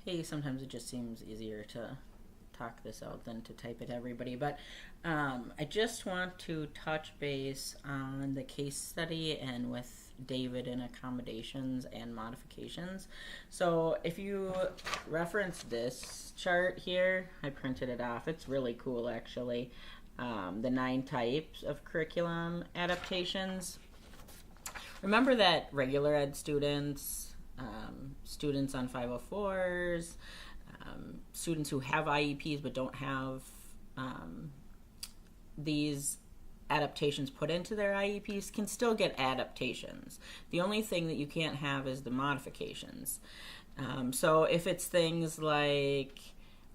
Hey, sometimes it just seems easier to talk this out than to type it to everybody. But I just want to touch base on the case study and with David and accommodations and modifications. So if you reference this chart here, I printed it off. It's really cool, actually. The 9 types of curriculum adaptations. Remember that regular ed students, students on 504s, students who have IEPs but don't have these adaptations put into their IEPs can still get adaptations. The only thing that you can't have is the modifications. So if it's things like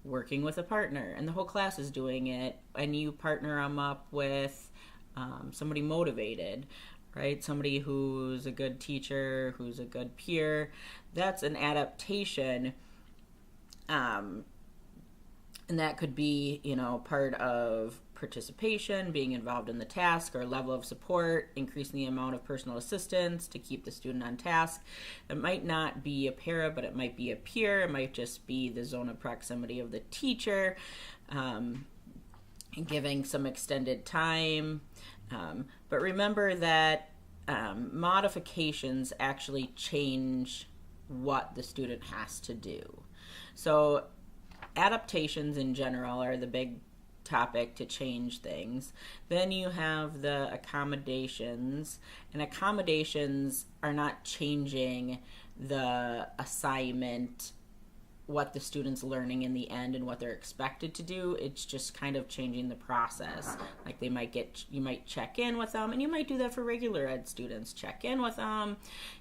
working with a partner and the whole class is doing it and you partner them up with somebody motivated, right? Somebody who's a good teacher, who's a good peer, that's an adaptation. And that could be, part of participation, being involved in the task, or level of support, increasing the amount of personal assistance to keep the student on task. It might not be a para, but it might be a peer. It might just be the zone of proximity of the teacher, giving some extended time. But remember that modifications actually change what the student has to do. So adaptations in general are the big topic to change things. Then you have the accommodations, and accommodations are not changing the assignment, what the student's learning in the end and what they're expected to do. It's just kind of changing the process. Like you might check in with them, and you might do that for regular ed students. Check in with them.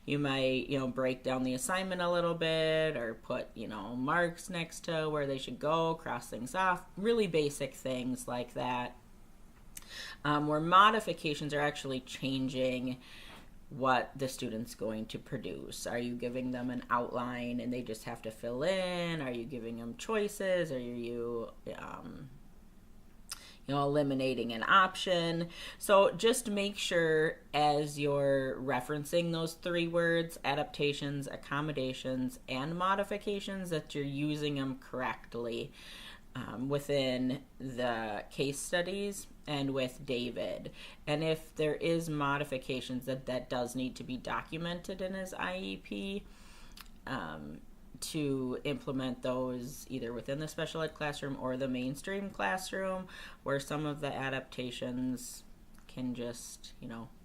You might, break down the assignment a little bit, or put, marks next to where they should go, cross things off. Really basic things like that. Where modifications are actually changing what the student's going to produce. Are you giving them an outline and they just have to fill in? Are you giving them choices? Are you eliminating an option? So just make sure as you're referencing those 3 words, adaptations, accommodations, and modifications, that you're using them correctly within the case studies and with David. And if there is modifications that does need to be documented in his IEP, to implement those either within the special ed classroom or the mainstream classroom, where some of the adaptations can just,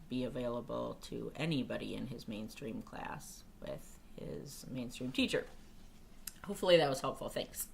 be available to anybody in his mainstream class with his mainstream teacher. Hopefully that was helpful. Thanks.